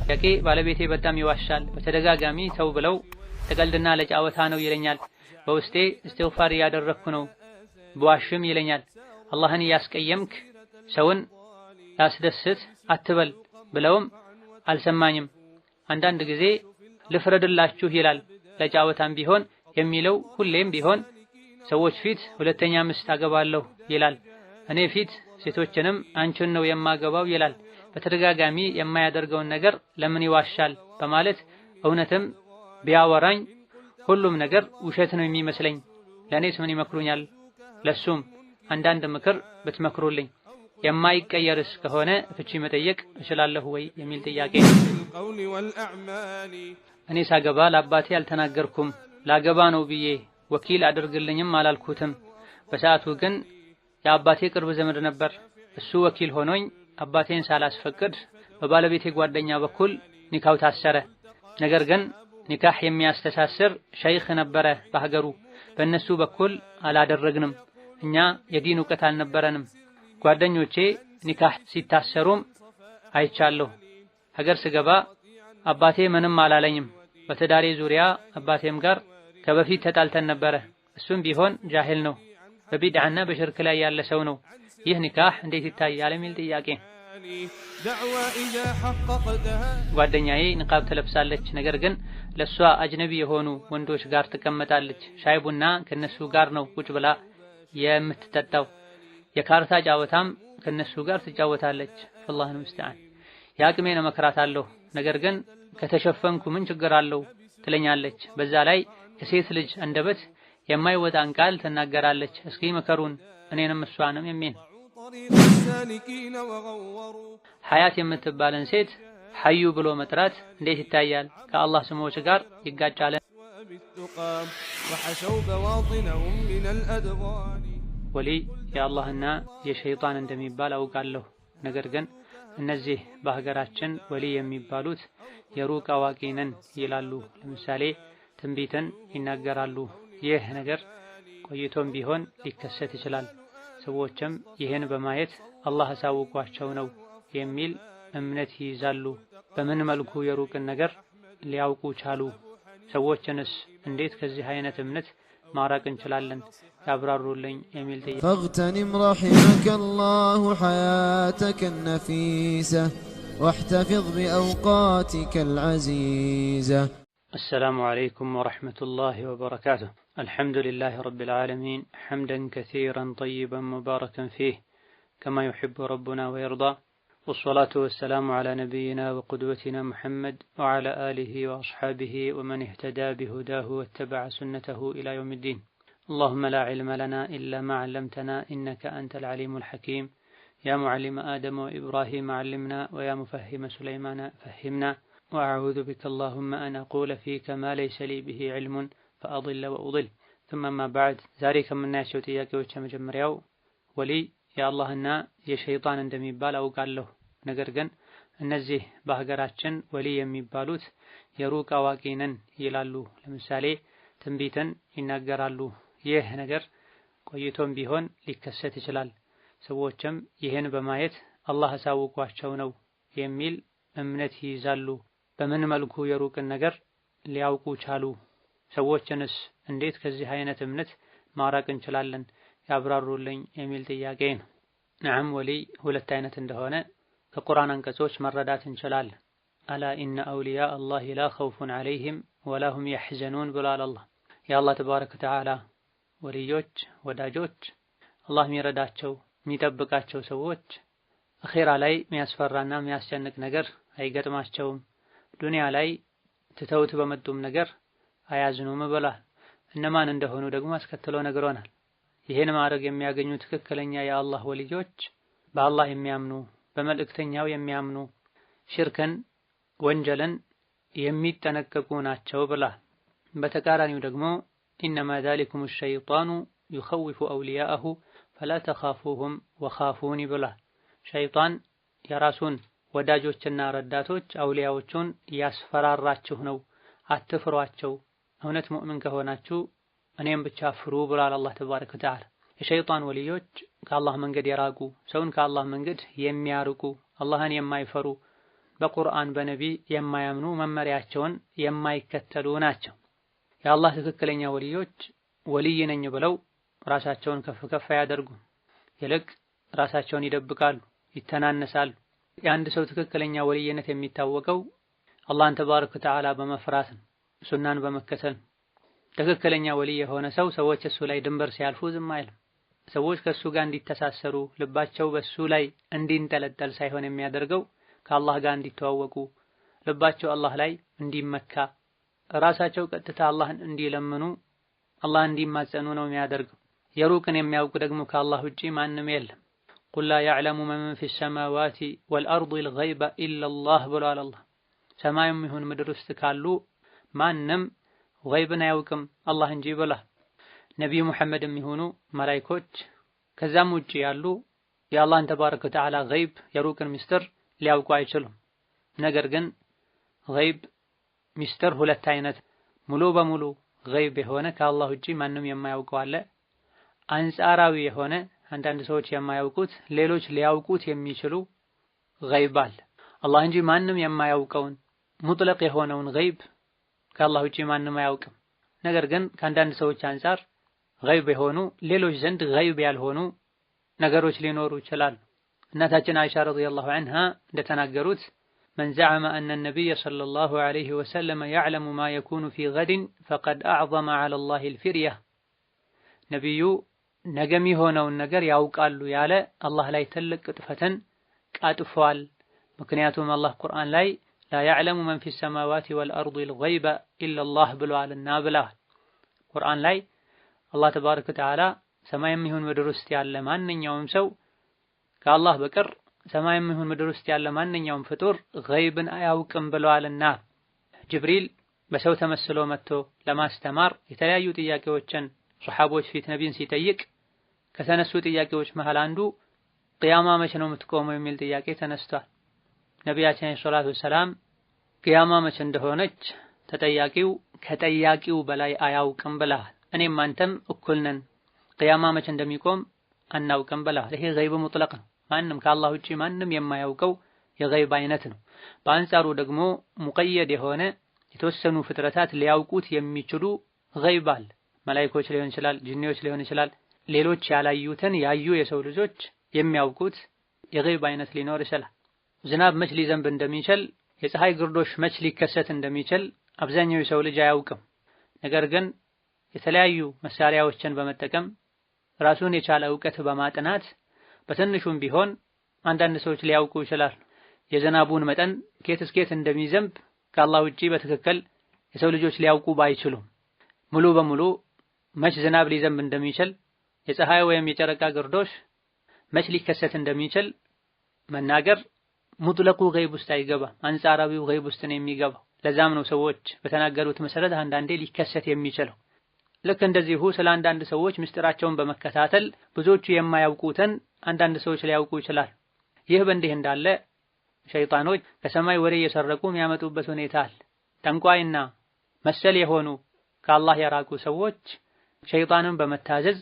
ያቄ ባለቤቴ በጣም ይዋሻል። በተደጋጋሚ ተው ብለው ለቀልድና ለጫወታ ነው ይለኛል። በውስጤ እስትግፋር እያደረኩ ነው በዋሽም ይለኛል። አላህን ያስቀየምክ ሰውን ያስደስት አትበል ብለውም አልሰማኝም። አንዳንድ ጊዜ ልፍረድላችሁ ይላል። ለጫወታም ቢሆን የሚለው ሁሌም ቢሆን ሰዎች ፊት ሁለተኛ ሚስት አገባለሁ ይላል። እኔ ፊት ሴቶችንም አንቺን ነው የማገባው ይላል። በተደጋጋሚ የማያደርገውን ነገር ለምን ይዋሻል በማለት እውነትም ቢያወራኝ ሁሉም ነገር ውሸት ነው የሚመስለኝ። ለኔስ ምን ይመክሩኛል? ለሱም አንዳንድ ምክር ብትመክሩልኝ። የማይቀየርስ ከሆነ ፍቺ መጠየቅ እችላለሁ ወይ የሚል ጥያቄ። እኔ ሳገባ ለአባቴ አልተናገርኩም። ላገባ ነው ብዬ ወኪል አድርግልኝም አላልኩትም። በሰዓቱ ግን የአባቴ ቅርብ ዘመድ ነበር። እሱ ወኪል ሆኖኝ አባቴን ሳላስፈቅድ በባለቤቴ ጓደኛ በኩል ኒካው ታሰረ። ነገር ግን ኒካህ የሚያስተሳስር ሸይኽ ነበረ በሀገሩ። በእነሱ በኩል አላደረግንም። እኛ የዲን እውቀት አልነበረንም። ጓደኞቼ ኒካህ ሲታሰሩም አይቻለሁ። ሀገር ስገባ አባቴ ምንም አላለኝም። በትዳሬ ዙሪያ አባቴም ጋር ከበፊት ተጣልተን ነበረ። እሱም ቢሆን ጃሂል ነው፣ በቢድዓና በሽርክ ላይ ያለ ሰው ነው። ይህ ኒካህ እንዴት ይታያል የሚል ጥያቄ። ጓደኛዬ ንቃብ ትለብሳለች፣ ነገር ግን ለሷ አጅነቢ የሆኑ ወንዶች ጋር ትቀመጣለች። ሻይ ቡና ከነሱ ጋር ነው ቁጭ ብላ የምትጠጣው። የካርታ ጫወታም ከነሱ ጋር ትጫወታለች። አላህ ሙስተዓን። የአቅሜን እመክራታለሁ፣ ነገር ግን ከተሸፈንኩ ምን ችግር አለው ትለኛለች። በዛ ላይ ከሴት ልጅ አንደበት የማይወጣን ቃል ትናገራለች። እስኪ መከሩን እኔንም እሷንም የሚን። ሐያት የምትባልን ሴት ሐዩ ብሎ መጥራት እንዴት ይታያል? ከአላህ ስሞች ጋር ይጋጫል። ወሊ የአላህና የሸይጣን እንደሚባል አውቃለሁ። ነገር ግን እነዚህ በሀገራችን ወሊ የሚባሉት የሩቅ አዋቂ ነን ይላሉ። ለምሳሌ ትንቢትን ይናገራሉ። ይህ ነገር ቆይቶም ቢሆን ሊከሰት ይችላል። ሰዎችም ይህን በማየት አላህ አሳውቋቸው ነው የሚል እምነት ይይዛሉ። በምን መልኩ የሩቅን ነገር ሊያውቁ ቻሉ? ሰዎችንስ እንዴት ከዚህ አይነት እምነት ማራቅ እንችላለን? ያብራሩልኝ የሚል ጥያቄ። فاغتنم رحمك الله حياتك النفيسة واحتفظ بأوقاتك العزيزة. السلام عليكم ورحمة الله وبركاته. الحمد لله رب العالمين حمدا كثيرا طيبا مباركا فيه كما يحب ربنا ويرضى، والصلاة والسلام على نبينا وقدوتنا محمد وعلى آله وأصحابه ومن اهتدى بهداه واتبع سنته إلى يوم الدين. اللهم لا علم لنا إلا ما علمتنا إنك أنت العليم الحكيم. يا معلم آدم وإبراهيم علمنا، ويا مفهم سليمان فهمنا، وأعوذ بك اللهم أن أقول فيك ما ليس لي به علم فأضل وأضل. ثم ما بعد، ذلك من الناس يوتياك مجمرياو ولي يا الله النا يا شيطان እንደሚባል አውቃለሁ። ነገር ግን እነዚህ በሀገራችን ወሊ የሚባሉት የሩቅ አዋቂ ነን ይላሉ። ለምሳሌ ትንቢትን ይናገራሉ። ይህ ነገር ቆይቶም ቢሆን ሊከሰት ይችላል። ሰዎችም ይህን በማየት አላህ አሳውቋቸው ነው የሚል እምነት ይይዛሉ። በምን መልኩ የሩቅን ነገር ሊያውቁ ቻሉ? ሰዎችንስ እንዴት ከዚህ አይነት እምነት ማራቅ እንችላለን? ያብራሩልኝ የሚል ጥያቄ ነው። ነዓም ወሊ ሁለት አይነት እንደሆነ ከቁርአን አንቀጾች መረዳት እንችላለን። አላ ኢነ አውሊያ አላህ ላ ኸውፉን ዐለይሂም ወላ ሁም የሕዘኑን ብሏል አላህ። የአላህ ተባረከ ወተዓላ ወልዮች ወዳጆች፣ አላህ የሚረዳቸው የሚጠብቃቸው ሰዎች አኺራ ላይ የሚያስፈራና የሚያስጨንቅ ነገር አይገጥማቸውም። ዱንያ ላይ ትተውት በመጡም ነገር አያዝኑም ብሏል። እነማን እንደሆኑ ደግሞ አስከትሎ ነግሮናል። ይህን ማድረግ የሚያገኙ ትክክለኛ የአላህ ወልዮች በአላህ የሚያምኑ በመልእክተኛው የሚያምኑ ሽርክን ወንጀልን የሚጠነቀቁ ናቸው ብሏል። በተቃራኒው ደግሞ ኢነማ ዛሊኩም ሸይጣኑ ዩኸውፉ አውሊያአሁ ፈላ ተኻፉሁም ወኻፉኒ ብሏል። ሸይጣን የራሱን ወዳጆችና ረዳቶች አውሊያዎቹን ያስፈራራችሁ ነው፣ አትፍሯቸው፣ እውነት ሙእምን ከሆናችሁ እኔም ብቻ ፍሩ ብሏል አላህ ተባረከ ወተዓላ። የሸይጣን ወልዮች ከአላህ መንገድ የራቁ ሰውን ከአላህ መንገድ የሚያርቁ አላህን የማይፈሩ በቁርአን በነቢ የማያምኑ መመሪያቸውን የማይከተሉ ናቸው። የአላህ ትክክለኛ ወልዮች ወልይ ነኝ ብለው ራሳቸውን ከፍ ከፍ አያደርጉም። ይልቅ ራሳቸውን ይደብቃሉ፣ ይተናነሳሉ። የአንድ ሰው ትክክለኛ ወልይነት የሚታወቀው አላህን ተባረከ ወተዓላ በመፍራት ነው፣ ሱናን በመከተል። ትክክለኛ ወልይ የሆነ ሰው ሰዎች እሱ ላይ ድንበር ሲያልፉ ዝም አይልም። ሰዎች ከእሱ ጋር እንዲተሳሰሩ ልባቸው በእሱ ላይ እንዲንጠለጠል ሳይሆን የሚያደርገው ከአላህ ጋር እንዲተዋወቁ ልባቸው አላህ ላይ እንዲመካ ራሳቸው ቀጥታ አላህን እንዲለምኑ አላህ እንዲማጸኑ ነው የሚያደርገው። የሩቅን የሚያውቁ ደግሞ ከአላህ ውጪ ማንም የለም። ቁል ላ ያዕለሙ መን ፊ ሰማዋቲ ወልአርዲ ልገይበ ኢለላህ ብሏል አላህ። ሰማይም ይሁን ምድር ውስጥ ካሉ ማንም ገይብን አያውቅም አላህ እንጂ ብሏል። ነቢዩ ሙሐመድም ይሁኑ መላኢኮች ከዛም ውጪ ያሉ የአላህን ተባረከ ወተዓላ ገይብ የሩቅን ምስጢር ሊያውቁ አይችሉም። ነገር ግን ገይብ ምስጢር ሁለት አይነት፣ ሙሉ በሙሉ ገይብ የሆነ ከአላህ ውጪ ማንም የማያውቀው አለ። አንጻራዊ የሆነ አንዳንድ ሰዎች የማያውቁት ሌሎች ሊያውቁት የሚችሉ ገይብ አለ። አላህ እንጂ ማንም የማያውቀውን ሙጥለቅ የሆነውን ገይብ ከአላህ ውጪ ማንም አያውቅም። ነገር ግን ከአንዳንድ ሰዎች አንጻር ገይብ የሆኑ ሌሎች ዘንድ ገይብ ያልሆኑ ነገሮች ሊኖሩ ይችላሉ። እናታችን አይሻ ረዲየላሁ ዐንሃ እንደተናገሩት መን ዘዐመ አነ ነቢየ ሰለላሁ ዐለይሂ ወሰለም የዕለሙ ማ የኩኑ ፊ ገድን ፈቀድ አዕዘመ ዐለ ላሂ አልፊርያ። ነቢዩ ነገ የሚሆነውን ነገር ያውቃሉ ያለ አላህ ላይ ትልቅ ቅጥፈትን ቃጥፏል። ምክንያቱም አላህ ቁርአን ላይ ላ ያዕለሙ መን ፊ ሰማዋቲ ወልአርዲ አልገይበ ኢለላህ ብሏልና ብለዋል። ቁርአን ላይ አላህ ተባረከ ወተዓላ ሰማይም ይሁን ምድር ውስጥ ያለ ማንኛውም ሰው ከአላህ በቀር ሰማይም ይሁን ምድር ውስጥ ያለ ማንኛውም ፍጡር ገይብን አያውቅም ብለዋልና። ጅብሪል በሰው ተመስሎ መጥቶ ለማስተማር የተለያዩ ጥያቄዎችን ሱሐቦች ፊት ነቢይን ሲጠይቅ ከተነሱ ጥያቄዎች መሃል አንዱ ቅያማ መቼ ነው የምትቆመው የሚል ጥያቄ ተነስቷል። ነቢያችን ሰለላሁ ዐለይሂ ወሰለም ቅያማ መቼ እንደሆነች ተጠያቂው ከጠያቂው በላይ አያውቅም ብለዋል። እኔም አንተም እኩል ነን፣ ቅያማ መቼ እንደሚቆም አናውቅም ብለዋል። ይሄ ገይብ ሙጥለቅ ነው። ማንም ከአላህ ውጪ ማንም የማያውቀው የገይብ አይነት ነው። በአንጻሩ ደግሞ ሙቀየድ የሆነ የተወሰኑ ፍጥረታት ሊያውቁት የሚችሉ ገይብ አለ። መላኢኮች ሊሆን ይችላል፣ ጂኒዎች ሊሆን ይችላል። ሌሎች ያላዩትን ያዩ የሰው ልጆች የሚያውቁት የገይብ አይነት ሊኖር ይችላል። ዝናብ መች ሊዘንብ እንደሚችል፣ የፀሐይ ግርዶሽ መች ሊከሰት እንደሚችል አብዛኛው የሰው ልጅ አያውቅም። ነገር ግን የተለያዩ መሳሪያዎችን በመጠቀም ራሱን የቻለ ዕውቀት በማጥናት በትንሹም ቢሆን አንዳንድ ሰዎች ሊያውቁ ይችላል። የዝናቡን መጠን ከየት እስከየት እንደሚዘንብ ከአላህ ውጪ በትክክል የሰው ልጆች ሊያውቁ ባይችሉም ሙሉ በሙሉ መች ዝናብ ሊዘንብ እንደሚችል፣ የፀሐይ ወይም የጨረቃ ግርዶሽ መች ሊከሰት እንደሚችል መናገር ሙጥለቁ ገይብ ውስጥ አይገባም፣ አንጻራዊው ገይብ ውስጥ ነው የሚገባው። ለዛም ነው ሰዎች በተናገሩት መሰረት አንዳንዴ ሊከሰት የሚችለው። ልክ እንደዚሁ ስለ አንዳንድ ሰዎች ምስጢራቸውን በመከታተል ብዙዎቹ የማያውቁትን አንዳንድ ሰዎች ሊያውቁ ይችላል። ይህ በእንዲህ እንዳለ ሸይጣኖች ከሰማይ ወሬ እየሰረቁ የሚያመጡበት ሁኔታ አለ። ጠንቋይና መሰል የሆኑ ከአላህ የራቁ ሰዎች ሸይጣንን በመታዘዝ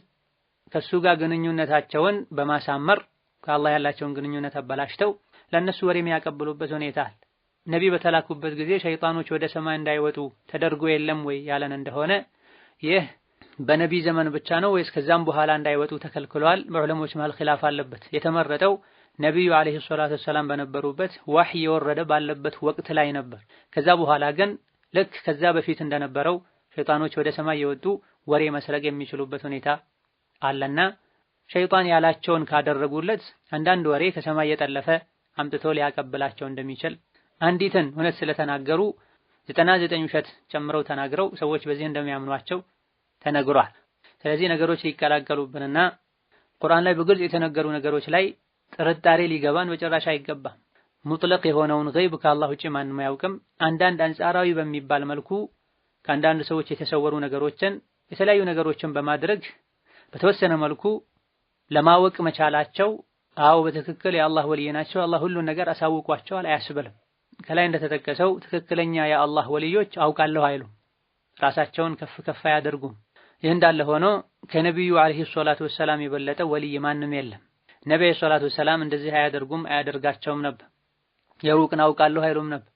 ከሱ ጋር ግንኙነታቸውን በማሳመር ከአላህ ያላቸውን ግንኙነት አበላሽተው ለነሱ ወሬ የሚያቀብሉበት ሁኔታ አለ። ነቢ በተላኩበት ጊዜ ሸይጣኖች ወደ ሰማይ እንዳይወጡ ተደርጎ የለም ወይ ያለን እንደሆነ ይህ በነቢ ዘመን ብቻ ነው ወይስ ከዛም በኋላ እንዳይወጡ ተከልክሏል? በዑለሞች መሃል ኺላፍ አለበት። የተመረጠው ነቢዩ አለይሂ ሰላቱ ወሰላም በነበሩበት ወህይ የወረደ ባለበት ወቅት ላይ ነበር። ከዛ በኋላ ግን ልክ ከዛ በፊት እንደነበረው ሸይጣኖች ወደ ሰማይ የወጡ ወሬ መስረቅ የሚችሉበት ሁኔታ አለና ሸይጣን ያላቸውን ካደረጉለት አንዳንድ ወሬ ከሰማይ የጠለፈ አምጥቶ ሊያቀብላቸው እንደሚችል፣ አንዲትን እውነት ስለተናገሩ 99 ውሸት ጨምረው ተናግረው ሰዎች በዚህ እንደሚያምኗቸው ተነግሯል። ስለዚህ ነገሮች ሊቀላቀሉብንና ቁርአን ላይ በግልጽ የተነገሩ ነገሮች ላይ ጥርጣሬ ሊገባን በጭራሽ አይገባም። ሙጥለቅ የሆነውን ገይብ ከአላህ ውጪ ማንም አያውቅም። አንዳንድ አንጻራዊ በሚባል መልኩ ከአንዳንድ ሰዎች የተሰወሩ ነገሮችን የተለያዩ ነገሮችን በማድረግ በተወሰነ መልኩ ለማወቅ መቻላቸው አዎ በትክክል የአላህ ወልይ ናቸው፣ አላህ ሁሉን ነገር አሳውቋቸዋል አያስብልም። ከላይ እንደተጠቀሰው ትክክለኛ የአላህ ወልዮች አውቃለሁ አይሉም፣ ራሳቸውን ከፍ ከፍ አያደርጉም። ይህ እንዳለ ሆኖ ከነብዩ አለይሂ ሰላቱ ወሰላም የበለጠ ወልይ ማንም የለም። ነብዩ ሰለላሁ ዐለይሂ ወሰለም እንደዚህ አያደርጋቸውም ነበር። የሩቅን አውቃለሁ አይሉም ነበር።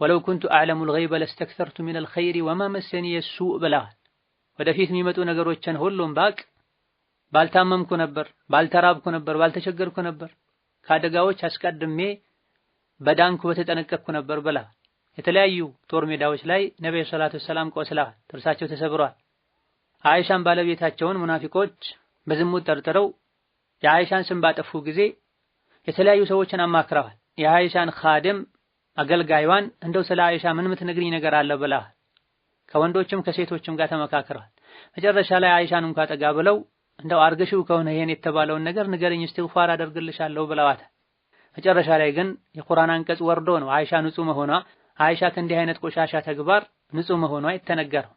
ወለው ኩንቱ አዕለሙል ገይበ ለስተክሰርቱ ሚነል ኸይሪ ወማ መሰኒ የሱእ ብለዋል። ወደፊት የሚመጡ ነገሮችን ሁሉም ባቅ ባልታመምኩ ነበር፣ ባልተራብኩ ነበር፣ ባልተቸገርኩ ነበር፣ ከአደጋዎች አስቀድሜ በዳንኩ በተጠነቀቅኩ ነበር ብለዋል። የተለያዩ ጦር ሜዳዎች ላይ ነብዩ ሰለላሁ ዐለይሂ ወሰለም ቆስለዋል፣ ጥርሳቸው ተሰብሯል። አይሻን ባለቤታቸውን ሙናፊቆች በዝሙት ጠርጥረው የአይሻን ስም ባጠፉ ጊዜ የተለያዩ ሰዎችን አማክረዋል። የአይሻን ኻድም አገልጋይዋን እንደው ስለ አይሻ ምን የምትነግሪኝ ነገር አለ ብላ ከወንዶችም ከሴቶችም ጋር ተመካክረዋል። መጨረሻ ላይ አይሻን እንኳን ጠጋ ብለው እንደው አርገሽው ከሆነ ይሄን የተባለውን ነገር ንገረኝ እስትግፋር አደርግልሻለሁ ብለዋት። መጨረሻ ላይ ግን የቁርአን አንቀጽ ወርዶ ነው አይሻ ንጹህ መሆኗ፣ አይሻ ከእንዲህ አይነት ቆሻሻ ተግባር ንጹህ መሆኗ የተነገረው።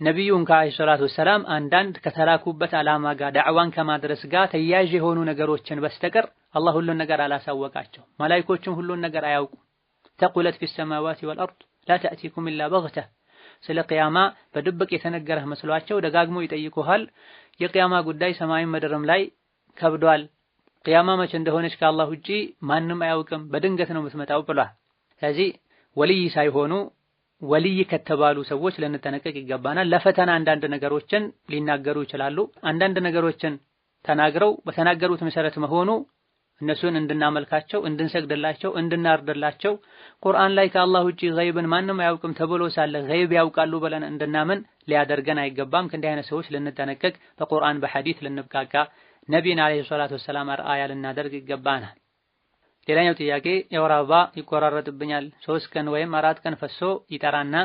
ነብዩን ከአለይሂ ሰላቱ ወሰላም አንዳንድ ከተላኩበት ዓላማ ጋር ዳዕዋን ከማድረስ ጋር ተያያዥ የሆኑ ነገሮችን በስተቀር አላህ ሁሉን ነገር አላሳወቃቸው። መላእክቶችም ሁሉን ነገር አያውቁም። ተቁለት ፊ ሰማዋቲ ወልአርድ ላ ተእቲኩም ኢላ በግተ። ስለ ቂያማ በድብቅ የተነገረህ መስሏቸው ደጋግሞ ይጠይቁሃል። የቂያማ ጉዳይ ሰማይም ምድርም ላይ ከብዷል። ቂያማ መቼ እንደሆነች ከአላህ ውጪ ማንም አያውቅም፣ በድንገት ነው የምትመጣው ብሏል። ስለዚህ ወልይ ሳይሆኑ ወልይ ከተባሉ ሰዎች ልንጠነቀቅ ይገባናል። ለፈተና አንዳንድ ነገሮችን ሊናገሩ ይችላሉ። አንዳንድ ነገሮችን ተናግረው በተናገሩት መሰረት መሆኑ እነሱን እንድናመልካቸው፣ እንድንሰግድላቸው፣ እንድናርድላቸው ቁርአን ላይ ከአላህ ውጪ ገይብን ማንም አያውቅም ተብሎ ሳለ ገይብ ያውቃሉ ብለን እንድናምን ሊያደርገን አይገባም። ከእንዲህ አይነት ሰዎች ልንጠነቀቅ፣ በቁርአን በሐዲስ ልንብቃቃ፣ ነቢይን አለይሂ ሰላቱ ወሰላም አርአያ ልናደርግ ይገባናል። ሌላኛው ጥያቄ የወር አበባ ይቆራረጥብኛል፣ 3 ቀን ወይም 4 ቀን ፈሶ ይጠራና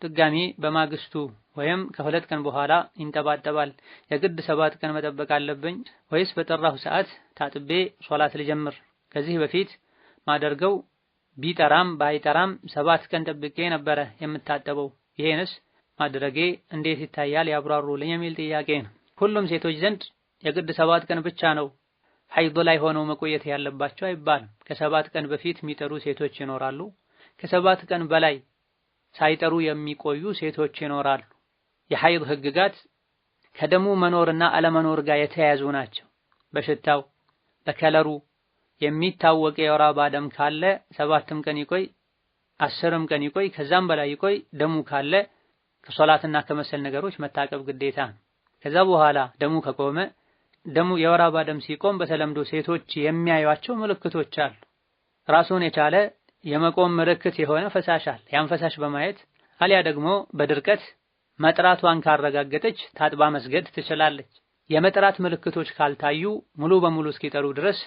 ድጋሚ በማግስቱ ወይም ከ2 ቀን በኋላ ይንጠባጠባል። የግድ 7 ቀን መጠበቅ አለብኝ ወይስ በጠራሁ ሰዓት ታጥቤ ሶላት ልጀምር? ከዚህ በፊት ማደርገው ቢጠራም ባይጠራም 7 ቀን ጠብቄ ነበረ የምታጠበው። ይሄንስ ማድረጌ እንዴት ይታያል ያብራሩልኝ የሚል ጥያቄ ነው። ሁሉም ሴቶች ዘንድ የግድ 7 ቀን ብቻ ነው ሐይድ ላይ ሆነው መቆየት ያለባቸው አይባልም። ከ7 ቀን በፊት የሚጠሩ ሴቶች ይኖራሉ። ከ7 ቀን በላይ ሳይጠሩ የሚቆዩ ሴቶች ይኖራሉ። የሐይድ ህግጋት ከደሙ መኖርና አለመኖር ጋር የተያያዙ ናቸው። በሽታው በከለሩ የሚታወቅ የወር አበባ ደም ካለ 7ም ቀን ይቆይ 10ም ቀን ይቆይ ከዛም በላይ ይቆይ ደሙ ካለ ከሶላትና ከመሰል ነገሮች መታቀብ ግዴታ ነው። ከዛ በኋላ ደሙ ከቆመ ደሙ የወር አበባ ደም ሲቆም በተለምዶ ሴቶች የሚያዩዋቸው ምልክቶች አሉ። ራሱን የቻለ የመቆም ምልክት የሆነ ፈሳሽ አለ። ያን ፈሳሽ በማየት አሊያ ደግሞ በድርቀት መጥራቷን ካረጋገጠች ታጥባ መስገድ ትችላለች። የመጥራት ምልክቶች ካልታዩ ሙሉ በሙሉ እስኪጠሩ ድረስ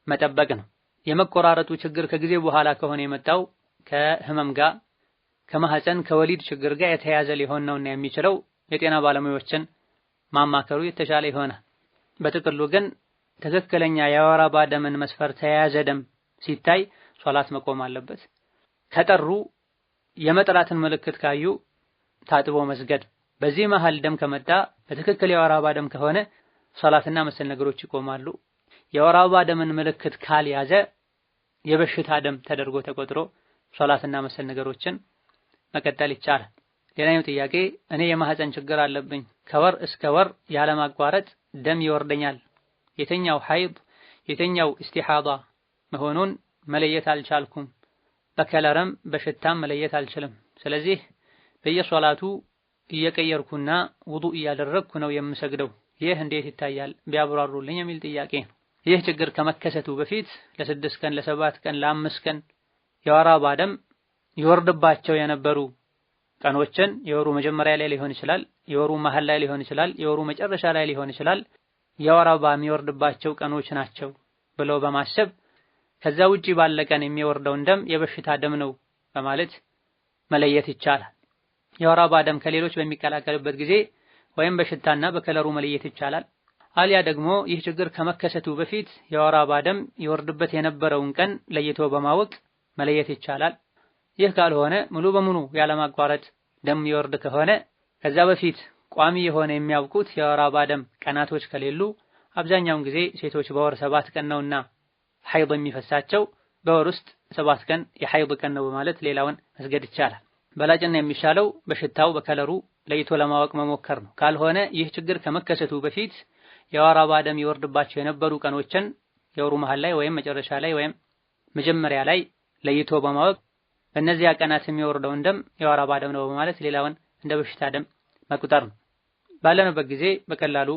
መጠበቅ ነው። የመቆራረጡ ችግር ከጊዜ በኋላ ከሆነ የመጣው ከህመም ጋር ከማህፀን ከወሊድ ችግር ጋር የተያያዘ ሊሆን ነውና የሚችለው የጤና ባለሙያዎችን ማማከሩ የተሻለ ይሆናል። በጥቅሉ ግን ትክክለኛ የወር አበባ ደምን መስፈርት የያዘ ደም ሲታይ ሶላት መቆም አለበት። ከጠሩ የመጥራትን ምልክት ካዩ ታጥቦ መስገድ። በዚህ መሃል ደም ከመጣ በትክክል የወር አበባ ደም ከሆነ ሶላትና መሰል ነገሮች ይቆማሉ። የወር አበባ ደምን ምልክት ካልያዘ የበሽታ ደም ተደርጎ ተቆጥሮ ሶላትና መሰል ነገሮችን መቀጠል ይቻላል። ሌላኛው ጥያቄ እኔ የማህፀን ችግር አለብኝ፣ ከወር እስከ ወር ያለማቋረጥ ደም ይወርደኛል። የተኛው ሐይድ የተኛው ኢስቲሃዳ መሆኑን መለየት አልቻልኩም። በከለርም በሽታም መለየት አልችልም። ስለዚህ በየሶላቱ እየቀየርኩና ውዱእ እያደረግኩ ነው የምሰግደው። ይህ እንዴት ይታያል ቢያብራሩልኝ የሚል ጥያቄ ነው። ይህ ችግር ከመከሰቱ በፊት ለ6 ቀን ለ7 ቀን ለ5 ቀን የወር አበባ ደም ይወርድባቸው የነበሩ ቀኖችን የወሩ መጀመሪያ ላይ ሊሆን ይችላል፣ የወሩ መሃል ላይ ሊሆን ይችላል፣ የወሩ መጨረሻ ላይ ሊሆን ይችላል፣ የወር አበባ የሚወርድባቸው ቀኖች ናቸው ብለው በማሰብ ከዛ ውጪ ባለ ቀን የሚወርደውን ደም የበሽታ ደም ነው በማለት መለየት ይቻላል። የወር አበባ ደም ከሌሎች በሚቀላቀልበት ጊዜ ወይም በሽታና በከለሩ መለየት ይቻላል። አሊያ ደግሞ ይህ ችግር ከመከሰቱ በፊት የወር አበባ ደም ይወርድበት የነበረውን ቀን ለይቶ በማወቅ መለየት ይቻላል። ይህ ካልሆነ ሙሉ በሙሉ ያለማቋረጥ ደም ይወርድ ከሆነ ከዛ በፊት ቋሚ የሆነ የሚያውቁት የወር አበባ ደም ቀናቶች ከሌሉ አብዛኛውን ጊዜ ሴቶች በወር 7 ቀን ነውና ሐይድ የሚፈሳቸው በወር ውስጥ 7 ቀን የሐይድ ቀን ነው በማለት ሌላውን መስገድ ይቻላል። በላጭና የሚሻለው በሽታው በከለሩ ለይቶ ለማወቅ መሞከር ነው። ካልሆነ ይህ ችግር ከመከሰቱ በፊት የወር አበባ ደም ይወርድባቸው የነበሩ ቀኖችን የወሩ መሃል ላይ ወይም መጨረሻ ላይ ወይም መጀመሪያ ላይ ለይቶ በማወቅ በእነዚያ ቀናት የሚወርደውን ደም የወር አበባ ደም ነው በማለት ሌላውን እንደ በሽታ ደም መቁጠር ነው። ባለንበት ጊዜ በቀላሉ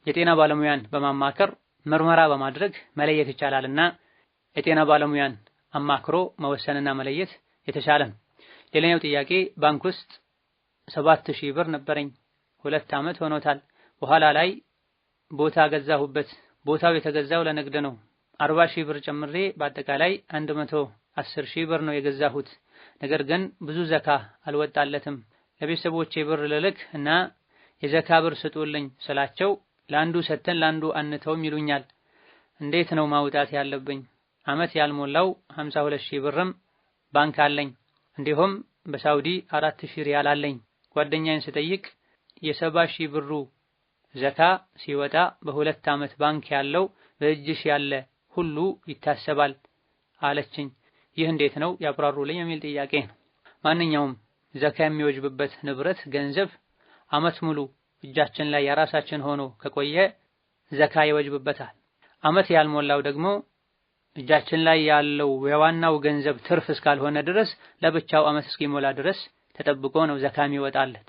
የጤና ባለሙያን በማማከር ምርመራ በማድረግ መለየት ይቻላልና የጤና ባለሙያን አማክሮ መወሰንና መለየት የተሻለ ነው። ሌላኛው ጥያቄ ባንክ ውስጥ 7000 ብር ነበረኝ 2 ዓመት ሆኖታል። በኋላ ላይ ቦታ ገዛሁበት። ቦታው የተገዛው ለንግድ ነው። 40000 ብር ጨምሬ በአጠቃላይ 110000 ብር ነው የገዛሁት። ነገር ግን ብዙ ዘካ አልወጣለትም። ለቤተሰቦቼ ብር ልልክ እና የዘካ ብር ስጡልኝ ስላቸው ለአንዱ ሰተን ለአንዱ አንተውም ይሉኛል። እንዴት ነው ማውጣት ያለብኝ? ዓመት ያልሞላው 52000 ብርም ባንክ አለኝ። እንዲሁም በሳውዲ 4000 ሪያል አለኝ። ጓደኛዬን ስጠይቅ የ70000 ብሩ ዘካ ሲወጣ በ2 ዓመት ባንክ ያለው በእጅሽ ያለ ሁሉ ይታሰባል አለችኝ። ይህ እንዴት ነው ያብራሩልኝ የሚል ጥያቄ ነው። ማንኛውም ዘካ የሚወጅብበት ንብረት ገንዘብ ዓመት ሙሉ እጃችን ላይ የራሳችን ሆኖ ከቆየ ዘካ ይወጅብበታል። ዓመት ያልሞላው ደግሞ እጃችን ላይ ያለው የዋናው ገንዘብ ትርፍ እስካልሆነ ድረስ ለብቻው ዓመት እስኪሞላ ድረስ ተጠብቆ ነው ዘካ የሚወጣለት።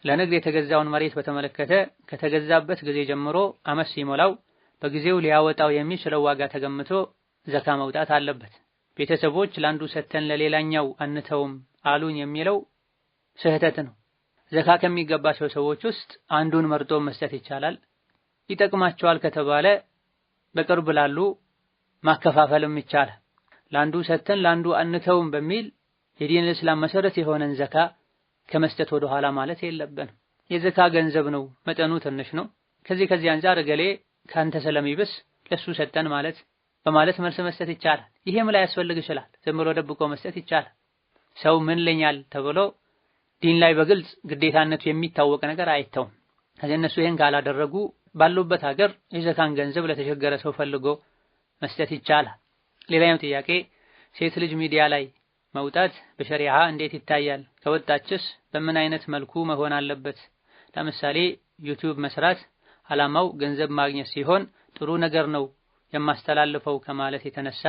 ለንግድ የተገዛውን መሬት በተመለከተ ከተገዛበት ጊዜ ጀምሮ ዓመት ሲሞላው በጊዜው ሊያወጣው የሚችለው ዋጋ ተገምቶ ዘካ መውጣት አለበት። ቤተሰቦች ለአንዱ ሰተን ለሌላኛው አንተውም አሉኝ የሚለው ስህተት ነው። ዘካ ከሚገባቸው ሰዎች ውስጥ አንዱን መርጦ መስጠት ይቻላል። ይጠቅማቸዋል ከተባለ በቅርብ ላሉ ማከፋፈልም ይቻላል። ለአንዱ ሰተን ለአንዱ አንተውም በሚል የዲን እስላም መሰረት የሆነን ዘካ ከመስጠት ወደ ኋላ ማለት የለብንም። የዘካ ገንዘብ ነው፣ መጠኑ ትንሽ ነው። ከዚህ አንፃር ገሌ ካንተ ስለሚብስ ለሱ ሰጠን ማለት በማለት መልስ መስጠት ይቻላል። ይሄም ላይ ያስፈልግ ይችላል። ዝም ብሎ ደብቆ መስጠት ይቻላል። ሰው ምን ለኛል ተብሎ ዲን ላይ በግልጽ ግዴታነቱ የሚታወቅ ነገር አይተውም። ከዚህ እነሱ ይሄን ካላደረጉ ባሉበት ሀገር የዘካን ገንዘብ ለተቸገረ ሰው ፈልጎ መስጠት ይቻላል። ሌላኛው ጥያቄ ሴት ልጅ ሚዲያ ላይ መውጣት በሸሪዓ እንዴት ይታያል? ከወጣችስ በምን አይነት መልኩ መሆን አለበት? ለምሳሌ ዩቲዩብ መስራት አላማው ገንዘብ ማግኘት ሲሆን ጥሩ ነገር ነው የማስተላልፈው ከማለት የተነሳ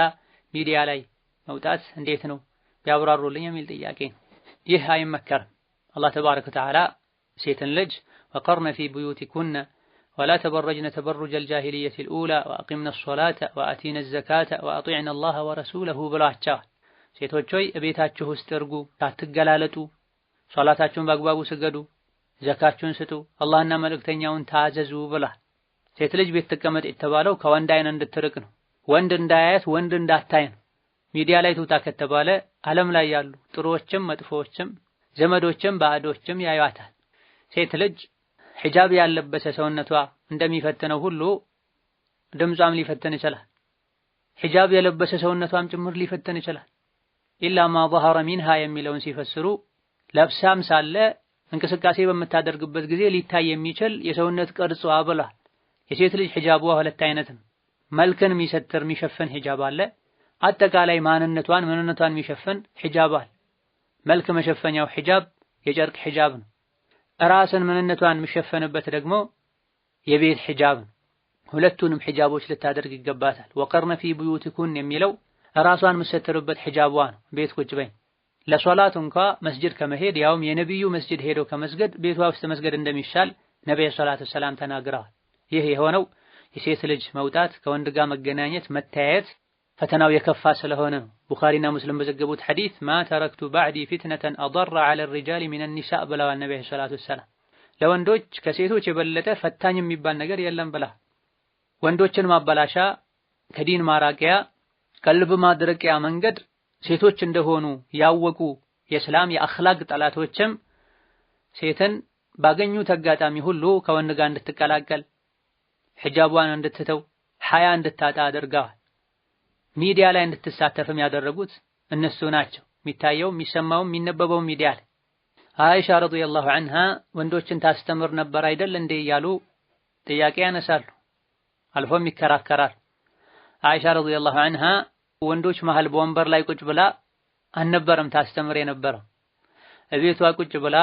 ሚዲያ ላይ መውጣት እንዴት ነው ቢያብራሩልኝ የሚል ጥያቄ። ይህ አይመከርም። አላህ ተባረከ ወተዓላ ሴትን ልጅ ወቀርነ ፊ ቡዩቲኩነ ወላ ተበረጅነ ተበሩጀ አልጃሂልየት አልኡላ ወአቂምነ አስሶላተ ወአቲነ አዘካተ ወአጢዕነ አላህ ወረሱለሁ ብሏቸዋል። ሴቶች ሆይ እቤታችሁ ውስጥ እርጉ፣ አትገላለጡ፣ ሶላታችሁን በአግባቡ ስገዱ፣ ዘካችሁን ስጡ፣ አላህና መልእክተኛውን ታዘዙ ብሏል። ሴት ልጅ ቤት ትቀመጥ የተባለው ከወንድ አይን እንድትርቅ ነው። ወንድ እንዳያያት ወንድ እንዳታይ ነው። ሚዲያ ላይ ትውጣ ከተባለ ዓለም ላይ ያሉ ጥሩዎችም መጥፎዎችም ዘመዶችም ባዕዶችም ያዩዋታል። ሴት ልጅ ሒጃብ ያለበሰ ሰውነቷ እንደሚፈትነው ሁሉ ድምጿም ሊፈትን ይችላል። ሒጃብ የለበሰ ሰውነቷም ጭምር ሊፈትን ይችላል። ኢላ ማ ظهر منها የሚለውን ሲፈስሩ ለብሳም ሳለ እንቅስቃሴ በምታደርግበት ጊዜ ሊታይ የሚችል የሰውነት ቅርጿ ብሏል። የሴት ልጅ ሒጃቧ ሁለት አይነት ነው። መልክን የሚሰትር የሚሸፍን ሒጃብ አለ። አጠቃላይ ምንነቷን የሚሸፍን ሒጃብ አለ። መልክ መሸፈኛው ሒጃብ የጨርቅ ሒጃብ ነው። ራስን ምንነቷን የሚሸፈንበት ደግሞ የቤት ሒጃብ ነው። ሁለቱንም ሒጃቦች ልታደርግ ይገባታል። ወቀርነ ፊ ቡዩቲኩን የሚለው ራሷን የምትሰትርበት ሒጃቧ ነው። ቤት ቁጭ በይ። ለሶላት እንኳ መስጂድ ከመሄድ ያውም የነብዩ መስጂድ ሄዶ ከመስገድ ቤቷ ውስጥ መስገድ እንደሚሻል ነብዩ ሰለላሁ ዐለይሂ ወሰለም ተናግረዋል። ይህ የሆነው የሴት ልጅ መውጣት ከወንድ ጋር መገናኘት መታየት ፈተናው የከፋ ስለሆነ ነው። ቡኻሪና ሙስሊም በዘገቡት ሐዲስ ማ ተረክቱ ባዕዲ ፊትነተን አضر على الرجال من النساء ብለዋል ነብዩ ሰለላሁ ዐለይሂ ወሰለም። ለወንዶች ከሴቶች የበለጠ ፈታኝ የሚባል ነገር የለም ብላ ወንዶችን ማበላሻ ከዲን ማራቂያ ቀልብ ማድረቂያ መንገድ ሴቶች እንደሆኑ ያወቁ የእስላም የአኽላቅ ጠላቶችም ሴትን ባገኙት አጋጣሚ ሁሉ ከወንድ ጋር እንድትቀላቀል ሒጃቧን እንድትተው ሐያ እንድታጣ አድርገዋል። ሚዲያ ላይ እንድትሳተፍም ያደረጉት እነሱ ናቸው። የሚታየው የሚሰማው የሚነበበው ሚዲያ ላይ አይሻ ረዲየላሁ ዐንሃ ወንዶችን ታስተምር ነበር አይደል እንዴ እያሉ ጥያቄ ያነሳሉ፣ አልፎም ይከራከራል። አይሻ ረዲየላሁ ዐንሃ ወንዶች መሃል በወንበር ላይ ቁጭ ብላ አልነበረም ታስተምር የነበረው። እቤቷ ቁጭ ብላ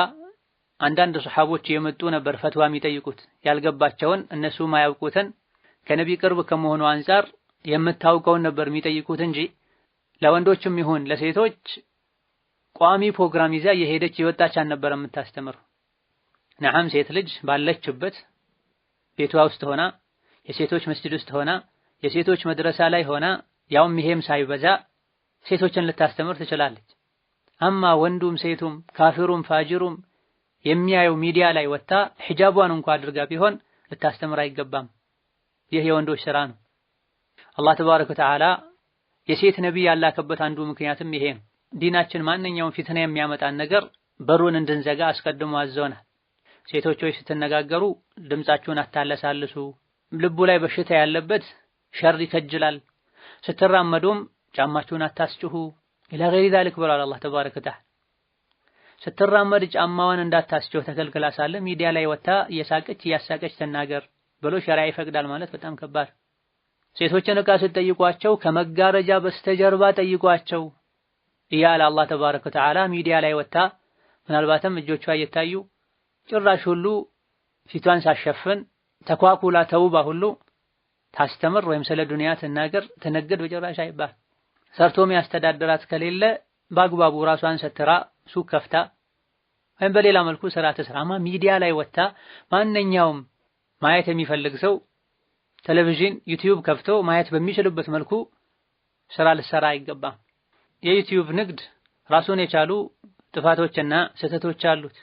አንዳንድ ሱሐቦች የመጡ ነበር ፈትዋ የሚጠይቁት ያልገባቸውን እነሱ ማያውቁትን ከነቢ ቅርብ ከመሆኑ አንፃር የምታውቀውን ነበር የሚጠይቁት እንጂ ለወንዶችም ይሁን ለሴቶች ቋሚ ፕሮግራም ይዛ የሄደች የወጣች ነበር የምታስተምር። ነዓም ሴት ልጅ ባለችበት ቤቷ ውስጥ ሆና የሴቶች መስጂድ ውስጥ ሆና የሴቶች መድረሳ ላይ ሆና ያውም ይሄም ሳይበዛ ሴቶችን ልታስተምር ትችላለች። አማ ወንዱም ሴቱም ካፊሩም ፋጅሩም የሚያየው ሚዲያ ላይ ወጣ ሒጃቧን እንኳን አድርጋ ቢሆን ልታስተምር አይገባም። ይህ የወንዶች ስራ ነው። አላህ ተባረከ ወተዓላ የሴት ነብይ ያላከበት አንዱ ምክንያትም ይሄ ነው። ዲናችን ማንኛውም ፊትና የሚያመጣን ነገር በሩን እንድንዘጋ አስቀድሞ አዘውናል። ሴቶች ሆይ ስትነጋገሩ ድምጻችሁን አታለሳልሱ፣ ልቡ ላይ በሽታ ያለበት ሸር ይከጅላል፣ ስትራመዱም ጫማችሁን አታስጭሁ ኢላ ገይሪ ዛሊክ ብሏል አላህ ተባረከ ወተዓላ። ስትራመድ ጫማዋን እንዳታስጭሁ ተከልክላ ሳለ ሚዲያ ላይ ወጣ እየሳቀች እያሳቀች ተናገር ብሎ ሸሪዓ ይፈቅዳል ማለት በጣም ከባድ። ሴቶችን ዕቃ ስትጠይቋቸው ከመጋረጃ በስተጀርባ ጠይቋቸው እያለ አላህ ተባረከ ወተዓላ ሚዲያ ላይ ወጣ ምናልባትም እጆቿ እየታዩ ጭራሽ ሁሉ ፊቷን ሳሸፍን ተኳኩላ ተውባ ሁሉ ታስተምር ወይም ስለ ዱንያ ትናገር ትነግድ በጭራሽ አይባል። ሰርቶም ያስተዳድራት ከሌለ በአግባቡ ራሷን ሰትራ ሱቅ ከፍታ ወይም በሌላ መልኩ ስራ ትስራ። አማ ሚዲያ ላይ ወጣ ማንኛውም ማየት የሚፈልግ ሰው ቴሌቪዥን ዩቲዩብ ከፍቶ ማየት በሚችልበት መልኩ ስራ ልሰራ አይገባም። የዩቲዩብ ንግድ ራሱን የቻሉ ጥፋቶችና ስህተቶች አሉት።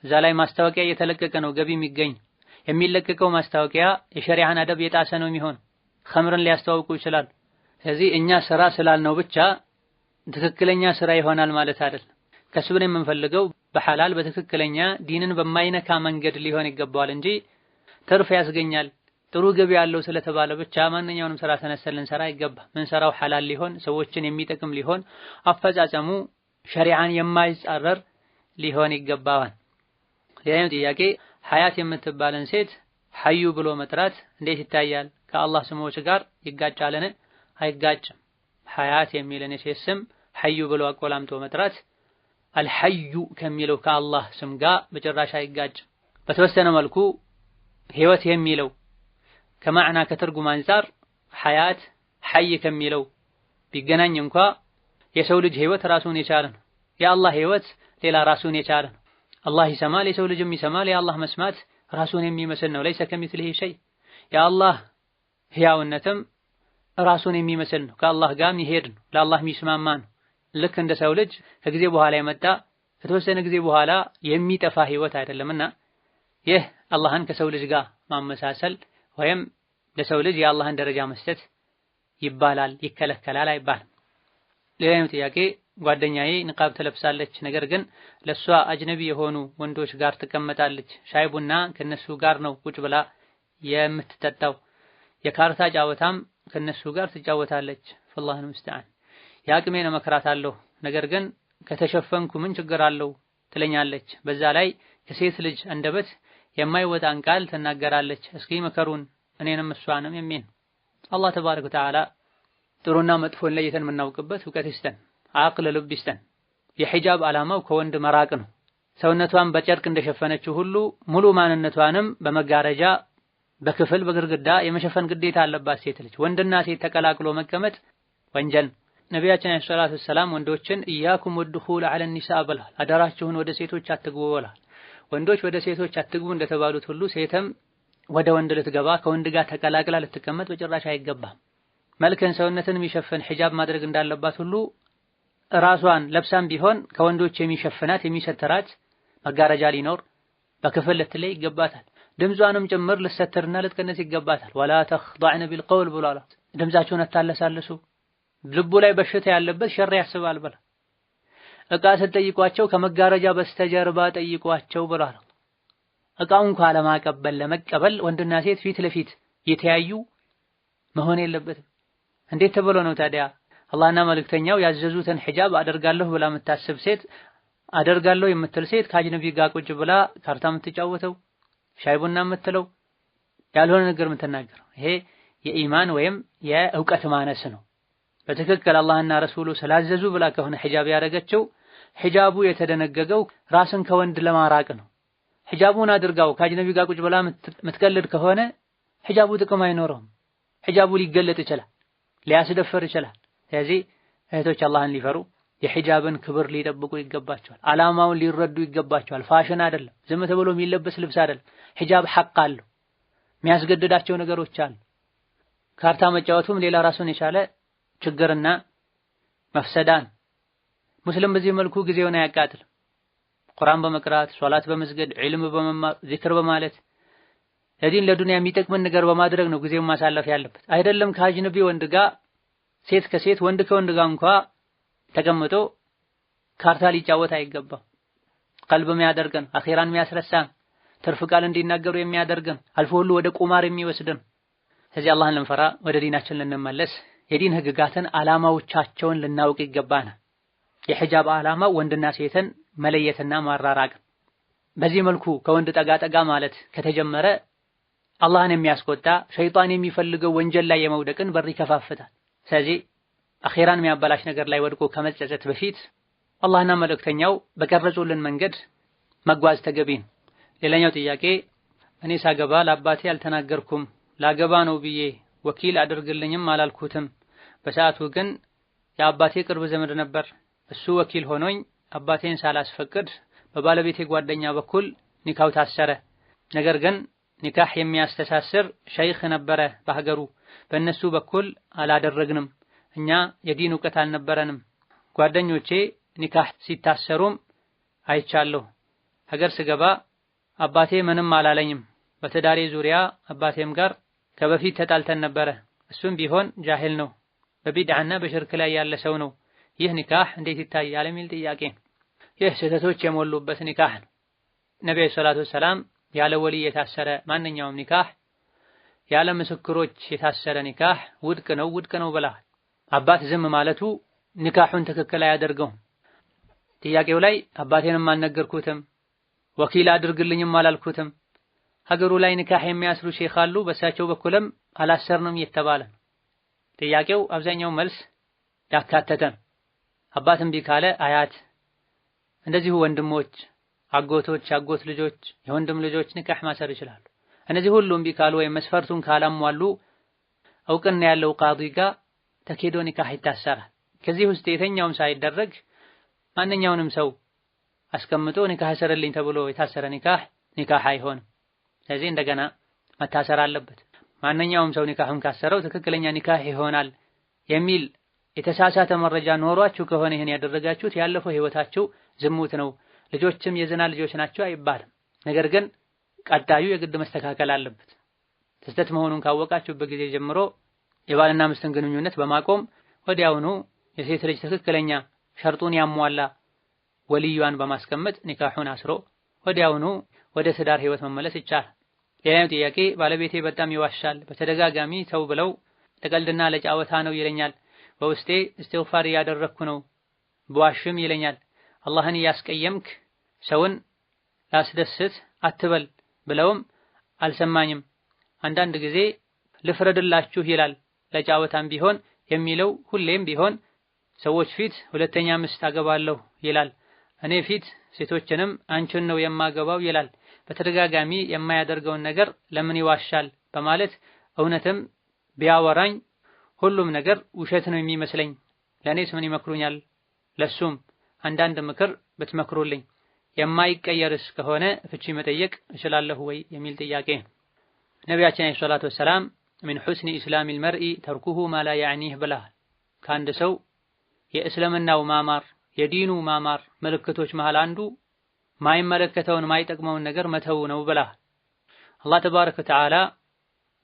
እዛ ላይ ማስታወቂያ እየተለቀቀ ነው ገቢ የሚገኝ። የሚለቀቀው ማስታወቂያ የሸሪዓን አደብ የጣሰ ነው የሚሆን። ኸምርን ሊያስተዋውቁ ይችላል። ስለዚህ እኛ ስራ ስላልነው ብቻ ትክክለኛ ስራ ይሆናል ማለት አይደለም። ከስብን የምንፈልገው በሐላል በትክክለኛ ዲንን በማይነካ መንገድ ሊሆን ይገባዋል እንጂ ትርፍ ያስገኛል ጥሩ ገቢ ያለው ስለተባለ ብቻ ማንኛውንም ስራ ተነስተን ልንሰራ አይገባ። ምን ሰራው ሐላል ሊሆን ሰዎችን የሚጠቅም ሊሆን አፈጻጸሙ ሸሪዓን የማይጻረር ሊሆን ይገባዋል። ሌላኛው ጥያቄ ሐያት የምትባልን ሴት ሐዩ ብሎ መጥራት እንዴት ይታያል? ከአላህ ስሞች ጋር ይጋጫልን? አይጋጭም። ሐያት የሚልን የሴት ስም ሐዩ ብሎ አቆላምጦ መጥራት አልሐዩ ከሚለው ከአላህ ስም ጋር በጭራሽ አይጋጭም። በተወሰነ መልኩ ህይወት የሚለው ከማዕና ከትርጉም አንፃር ሐያት ሐይ ከሚለው ቢገናኝ እንኳ የሰው ልጅ ህይወት ራሱን የቻለ ነው። የአላህ ህይወት ሌላ ራሱን የቻለ ነው። አላህ ይሰማል፣ የሰው ልጅም ይሰማል። የአላህ መስማት ራሱን የሚመስል ነው። ለይሰ ከሚስሊሂ ሸይ። የአላህ ህያውነትም ራሱን የሚመስል ነው። ከአላህ ጋር የሚሄድ ነው። ለአላህ የሚስማማ ነው። ልክ እንደ ሰው ልጅ ከጊዜ በኋላ የመጣ ከተወሰነ ጊዜ በኋላ የሚጠፋ ህይወት አይደለምና ይህ አላህን ከሰው ልጅ ጋር ማመሳሰል ወይም ለሰው ልጅ የአላህን ደረጃ መስጠት ይባላል፣ ይከለከላል አይባልም። ሌላኛው ጥያቄ ጓደኛዬ ንቃብ ትለብሳለች፣ ነገር ግን ለሷ አጅነቢ የሆኑ ወንዶች ጋር ትቀመጣለች። ሻይ ቡና ከነሱ ጋር ነው ቁጭ ብላ የምትጠጣው። የካርታ ጨዋታም ከነሱ ጋር ትጫወታለች። ፈላህ ሙስተዓን። የአቅሜን እመክራታለሁ፣ ነገር ግን ከተሸፈንኩ ምን ችግር አለው ትለኛለች። በዛ ላይ ከሴት ልጅ አንደበት የማይወጣን ቃል ትናገራለች። እስኪ መከሩን እኔንም እሷንም የሚን አላህ ተባረከ ወተዓላ ጥሩና መጥፎን ለይተን የምናውቅበት እውቀት ይስጠን፣ አቅል ልብ ይስጠን። የሒጃብ ዓላማው ከወንድ መራቅ ነው። ሰውነቷን በጨርቅ እንደሸፈነችው ሁሉ ሙሉ ማንነቷንም በመጋረጃ በክፍል በግርግዳ የመሸፈን ግዴታ አለባት ሴት ልጅ። ወንድና ሴት ተቀላቅሎ መቀመጥ ወንጀል። ነቢያችን አለይሂ ሰላቱ ወሰላም ወንዶችን ኢያኩም ወድኹል ዐለ ኒሳእ ብለዋል። አደራችሁን ወደ ሴቶች አትግቡ ብለዋል። ወንዶች ወደ ሴቶች አትግቡ እንደተባሉት ሁሉ ሴትም ወደ ወንድ ልትገባ ከወንድ ጋር ተቀላቅላ ልትቀመጥ በጭራሽ አይገባም። መልክን ሰውነትን የሚሸፍን ሒጃብ ማድረግ እንዳለባት ሁሉ ራሷን ለብሳም ቢሆን ከወንዶች የሚሸፍናት የሚሰተራት መጋረጃ ሊኖር በክፍል ልትለይ ይገባታል። ድምጿንም ጭምር ልትሰትርና ልትቀነስ ይገባታል። ወላ ተኽضዕነ ቢልቀውል ብሏል። ድምጻችሁን አታለሳልሱ፣ ልቡ ላይ በሽታ ያለበት ሸር ያስባል ብላ። ዕቃ ስትጠይቋቸው ከመጋረጃ በስተጀርባ ጠይቋቸው ብሏል። ዕቃውን ካለማቀበል ለመቀበል ወንድና ሴት ፊት ለፊት የተያዩ መሆን የለበትም። እንዴት ተብሎ ነው ታዲያ አላህና መልእክተኛው ያዘዙትን ሒጃብ አደርጋለሁ ብላ የምታስብ ሴት አደርጋለሁ የምትል ሴት ከአጅነቢ ጋር ቁጭ ብላ ካርታ የምትጫወተው ሻይ ቡና የምትለው ያልሆነ ነገር የምትናገረው? ይሄ የኢማን ወይም የእውቀት ማነስ ነው። በትክክል አላህና ረሱሉ ስላዘዙ ብላ ከሆነ ሒጃብ ያደረገችው ሒጃቡ የተደነገገው ራስን ከወንድ ለማራቅ ነው። ሒጃቡን አድርጋው ከአጅነቢ ጋር ቁጭ ብላ ምትቀልድ ከሆነ ሒጃቡ ጥቅም አይኖረውም። ሒጃቡ ሊገለጥ ይችላል፣ ሊያስደፍር ይችላል። ስለዚህ እህቶች አላህን ሊፈሩ የሒጃብን ክብር ሊጠብቁ ይገባቸዋል። ዓላማውን ሊረዱ ይገባቸዋል። ፋሽን አይደለም፣ ዝም ተብሎ የሚለበስ ልብስ አይደለም። ሒጃብ ሐቅ አለው፣ የሚያስገድዳቸው ነገሮች አሉ። ካርታ መጫወቱም ሌላ ራሱን የቻለ ችግርና መፍሰዳን። ሙስሊም በዚህ መልኩ ጊዜውን አያቃጥልም። ቁርአን በመቅራት ሶላት በመስገድ ዒልም በመማር ዚክር በማለት ለዲን ለዱንያ የሚጠቅምን ነገር በማድረግ ነው ጊዜውን ማሳለፍ ያለበት። አይደለም ከአጅነቢ ወንድ ጋር ሴት ከሴት ወንድ ከወንድ ጋር እንኳ ተቀምጦ ካርታ ሊጫወት አይገባም። ቀልብ የሚያደርገን አኺራን የሚያስረሳን ትርፍ ቃል እንዲናገሩ የሚያደርገን አልፎ ሁሉ ወደ ቁማር የሚወስድን። ስለዚህ አላህን ልንፈራ ወደ ዲናችን ልንመለስ የዲን ህግጋትን ዓላማዎቻቸውን ልናውቅ ይገባናል። የሒጃብ ዓላማ ወንድና ሴትን መለየትና ማራራቅ። በዚህ መልኩ ከወንድ ጠጋ ጠጋ ማለት ከተጀመረ አላህን የሚያስቆጣ ሸይጣን የሚፈልገው ወንጀል ላይ የመውደቅን በር ይከፋፍታል። ስለዚህ አኺራን የሚያበላሽ ነገር ላይ ወድቆ ከመጸጸት በፊት አላህና መልእክተኛው በቀረጹልን መንገድ መጓዝ ተገቢ ነው። ሌላኛው ጥያቄ እኔ ሳገባ ለአባቴ አልተናገርኩም፣ ላገባ ነው ብዬ ወኪል አድርግልኝም አላልኩትም። በሰዓቱ ግን የአባቴ ቅርብ ዘመድ ነበር። እሱ ወኪል ሆኖኝ አባቴን ሳላስፈቅድ በባለቤቴ ጓደኛ በኩል ኒካው ታሰረ። ነገር ግን ኒካህ የሚያስተሳስር ሸይኽ ነበረ በሀገሩ፣ በእነሱ በኩል አላደረግንም። እኛ የዲን ዕውቀት አልነበረንም። ጓደኞቼ ኒካህ ሲታሰሩም አይቻለሁ። ሀገር ስገባ አባቴ ምንም አላለኝም። በትዳሬ ዙሪያ አባቴም ጋር ከበፊት ተጣልተን ነበረ። እሱም ቢሆን ጃሂል ነው፣ በቢድዓና በሽርክ ላይ ያለ ሰው ነው። ይህ ኒካህ እንዴት ይታያል የሚል ጥያቄ። ይህ ስህተቶች የሞሉበት ኒካህ ነው። ነብዩ ሰለላሁ ዐለይሂ ወሰለም ያለ ወልይ የታሰረ ማንኛውም ኒካህ፣ ያለ ምስክሮች የታሰረ ኒካህ ውድቅ ነው ብለዋል። አባት ዝም ማለቱ ኒካሁን ትክክል አያደርገውም። ጥያቄው ላይ አባቴንም አልነገርኩትም፣ ወኪል አድርግልኝም አላልኩትም፣ ሀገሩ ላይ ኒካህ የሚያስሩ ሼኽ አሉ፣ በእሳቸው በኩልም አላሰርንም የተባለ ነው። ጥያቄው አብዛኛው መልስ ያካተተ ነው። አባት እምቢ ካለ አያት፣ እንደዚሁ ወንድሞች፣ አጎቶች፣ አጎት ልጆች፣ የወንድም ልጆች ኒካህ ማሰር ይችላሉ። እነዚህ ሁሉ እምቢ ካሉ ወይም መስፈርቱን ካላሟሉ እውቅና ያለው ቃዲ ጋር ተኬዶ ኒካህ ይታሰራል። ከዚህ ውስጥ የተኛውም ሳይደረግ ማንኛውንም ሰው አስቀምጦ ኒካህ አሰርልኝ ተብሎ የታሰረ ኒካህ አይሆንም። ስለዚህ እንደገና መታሰር አለበት። ማንኛውም ሰው ኒካሁን ካሰረው ትክክለኛ ኒካህ ይሆናል የሚል የተሳሳተ መረጃ ኖሯችሁ ከሆነ ይሄን ያደረጋችሁት ያለፈው ህይወታችሁ ዝሙት ነው፣ ልጆችም የዝና ልጆች ናቸው አይባልም። ነገር ግን ቀጣዩ የግድ መስተካከል አለበት። ስህተት መሆኑን ካወቃችሁበት ጊዜ ጀምሮ የባልና ሚስትን ግንኙነት በማቆም ወዲያውኑ የሴት ልጅ ትክክለኛ ሸርጡን ያሟላ ወልዩዋን በማስቀመጥ ኒካሁን አስሮ ወዲያውኑ ወደ ትዳር ህይወት መመለስ ይቻላል። ሌላኛው ጥያቄ ባለቤቴ በጣም ይዋሻል። በተደጋጋሚ ተው ብለው ለቀልድና ለጫወታ ነው ይለኛል። በውስጤ እስትግፋር እያደረኩ ነው፣ በዋሽም ይለኛል። አላህን እያስቀየምክ ሰውን ላስደስት አትበል ብለውም አልሰማኝም። አንዳንድ ጊዜ ልፍረድላችሁ ይላል። ለጫወታም ቢሆን የሚለው ሁሌም ቢሆን ሰዎች ፊት ሁለተኛ ሚስት አገባለሁ ይላል። እኔ ፊት ሴቶችንም አንቺን ነው የማገባው ይላል። በተደጋጋሚ የማያደርገውን ነገር ለምን ይዋሻል በማለት እውነትም ቢያወራኝ ሁሉም ነገር ውሸት ነው የሚመስለኝ። ለኔስ ምን ይመክሩኛል? ለሱም አንዳንድ ምክር ብትመክሩልኝ። የማይቀየርስ ከሆነ ፍቺ መጠየቅ እችላለሁ ወይ የሚል ጥያቄ። ነቢያችን አለይሂ ሰላቱ ወሰላም ሚን ሑስኒ ኢስላሚል መርኢ ተርኩሁ ማ ላ ያዕኒህ ብለዋል። ከአንድ ሰው የእስልምናው ማማር የዲኑ ማማር ምልክቶች መሃል አንዱ ማይመለከተውን ማይጠቅመውን ነገር መተው ነው ብለዋል። አላህ ተባረከ ወተዓላ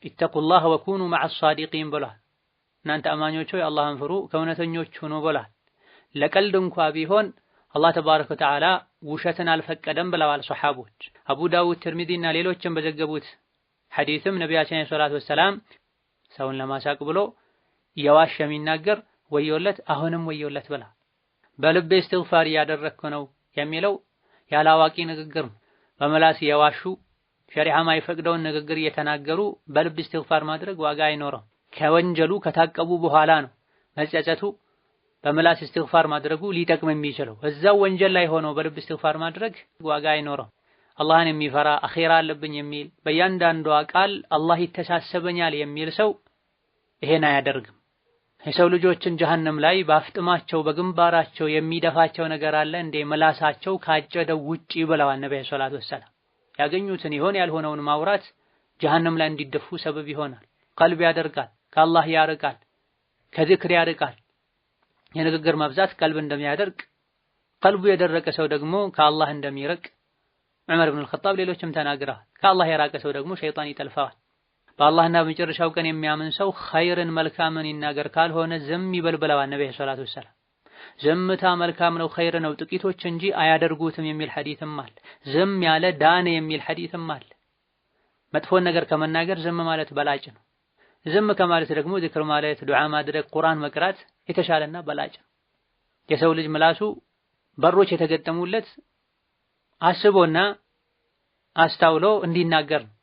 ኢተቁላህ ወኩኑ መዐ ሷዲቂን ብለዋል። እናንተ አማኞች ሆይ አላህን ፍሩ ከእውነተኞች ሁኑ ብለዋል። ለቀልድ እንኳ ቢሆን አላህ ተባረከ ወተዓላ ውሸትን አልፈቀደም ብለዋል ሷሐቦች። አቡ ዳውድ፣ ትርሚዚና ሌሎችም በዘገቡት ሐዲስም ነቢያችን ሰለላሁ ዐለይሂ ወሰለም ሰውን ለማሳቅ ብሎ የዋሸ የሚናገር ወዮለት አሁንም ወዮለት ብላ። በልቤ እስትግፋር እያደረኩ ነው የሚለው ያላዋቂ ንግግር። በመላስ የዋሹ ሸሪዓ ማይፈቅደውን ንግግር እየተናገሩ በልብ እስትግፋር ማድረግ ዋጋ አይኖረው። ከወንጀሉ ከታቀቡ በኋላ ነው መጸጸቱ። በመላስ እስትግፋር ማድረጉ ሊጠቅም የሚችለው እዛው ወንጀል ላይ ሆኖ በልብ እስትግፋር ማድረግ ዋጋ አይኖረው። አላህን የሚፈራ አኺራ አለብኝ የሚል በእያንዳንዷ ቃል አላህ ይተሳሰበኛል የሚል ሰው ይሄን አያደርግም። የሰው ልጆችን ጀሀነም ላይ ባፍጥማቸው በግንባራቸው የሚደፋቸው ነገር አለ እንዴ? መላሳቸው ካጨደው ውጪ ብለዋል ነብዩ ሰለላሁ ዐለይሂ ወሰለም። ያገኙትን ይሆን ያልሆነውን ማውራት ጀሀነም ላይ እንዲደፉ ሰበብ ይሆናል። ቀልብ ያደርጋል፣ ከአላህ ያርቃል፣ ከዚክር ያርቃል። የንግግር መብዛት ቀልብ እንደሚያደርቅ ቀልቡ የደረቀ ሰው ደግሞ ከአላህ እንደሚርቅ ዑመር ኢብኑ አልኸጣብ ሌሎችም ተናግረዋል። ከአላህ የራቀ ሰው ደግሞ ሸይጣን ይጠልፈዋል። በአላህና በመጨረሻው ቀን የሚያምን ሰው ኸይርን መልካምን ይናገር፣ ካልሆነ ዝም ይበል ብለዋል ነብዩ ሰለላሁ ዐለይሂ ወሰለም። ዝምታ መልካም ነው ኸይር ነው ጥቂቶች እንጂ አያደርጉትም የሚል ሐዲስም አለ። ዝም ያለ ዳነ የሚል ሐዲስም አለ። መጥፎን ነገር ከመናገር ዝም ማለት በላጭ ነው። ዝም ከማለት ደግሞ ዚክር ማለት፣ ዱዓ ማድረግ፣ ቁርአን መቅራት የተሻለና በላጭ ነው። የሰው ልጅ ምላሱ በሮች የተገጠሙለት አስቦና አስታውሎ እንዲናገር ነው።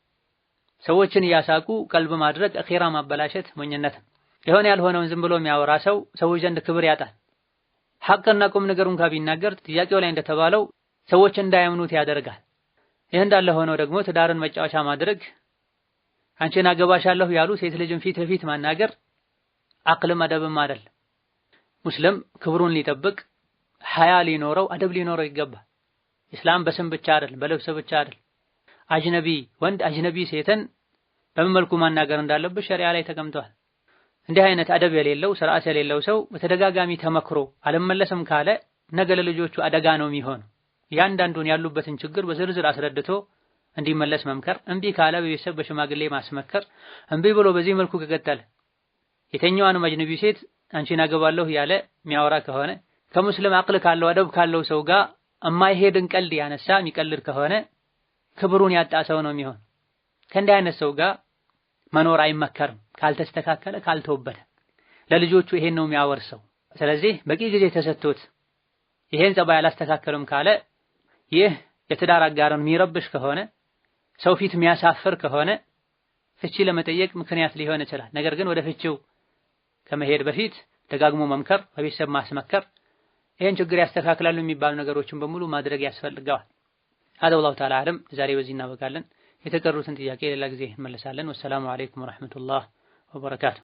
ሰዎችን እያሳቁ ቀልብ ማድረግ አኺራ ማበላሸት ሞኝነት ነው። የሆነ ያልሆነውን ዝም ብሎ የሚያወራ ሰው ሰዎች ዘንድ ክብር ያጣል። ሐቅና ቁም ነገሩን ቢናገር ጥያቄው ላይ እንደተባለው ሰዎች እንዳያምኑት ያደርጋል። ይህ እንዳለ ሆኖ ደግሞ ትዳርን መጫወቻ ማድረግ፣ አንቺን አገባሻለሁ ያሉ ሴት ልጅን ፊት ለፊት ማናገር አቅልም አደብም አይደለም። ሙስሊም ክብሩን ሊጠብቅ ሐያ ሊኖረው አደብ ሊኖረው ይገባል። ኢስላም በስም ብቻ አይደል፣ በልብስ ብቻ አይደል። አጅነቢ ወንድ አጅነቢ ሴትን በምን መልኩ ማናገር እንዳለበት ሸሪዓ ላይ ተቀምጧል። እንዲህ አይነት አደብ የሌለው ስርዓት የሌለው ሰው በተደጋጋሚ ተመክሮ አልመለስም ካለ ነገ ለልጆቹ አደጋ ነው የሚሆነው። ያንዳንዱን ያሉበትን ችግር በዝርዝር አስረድቶ እንዲመለስ መምከር፣ እምቢ ካለ በቤተሰብ በሽማግሌ ማስመከር። እምቢ ብሎ በዚህ መልኩ ከቀጠለ የተኛዋንም አጅነቢ ሴት አንቺን አገባለሁ ያለ የሚያወራ ከሆነ ከሙስሊም አቅል ካለው አደብ ካለው ሰው ጋር እማይሄድን ቀልድ ያነሳ የሚቀልድ ከሆነ ክብሩን ያጣ ሰው ነው የሚሆን። ከእንዲህ አይነት ሰው ጋር መኖር አይመከርም፣ ካልተስተካከለ ካልተወበደ። ለልጆቹ ይሄን ነው የሚያወርሰው። ስለዚህ በቂ ጊዜ ተሰጥቶት ይሄን ጸባይ አላስተካከልም ካለ ይህ የትዳር አጋርን የሚረብሽ ከሆነ ሰው ፊት የሚያሳፍር ከሆነ ፍቺ ለመጠየቅ ምክንያት ሊሆን ይችላል። ነገር ግን ወደ ፍቺው ከመሄድ በፊት ደጋግሞ መምከር፣ በቤተሰብ ማስመከር፣ ይሄን ችግር ያስተካክላሉ የሚባሉ ነገሮችን በሙሉ ማድረግ ያስፈልገዋል። هذا والله تعالى أعلم። ዛሬ በዚህ እናበቃለን። የተቀሩትን ጥያቄ ሌላ ጊዜ እንመለሳለን። ወሰላሙ አለይኩም ወራህመቱላህ ወበረካቱ።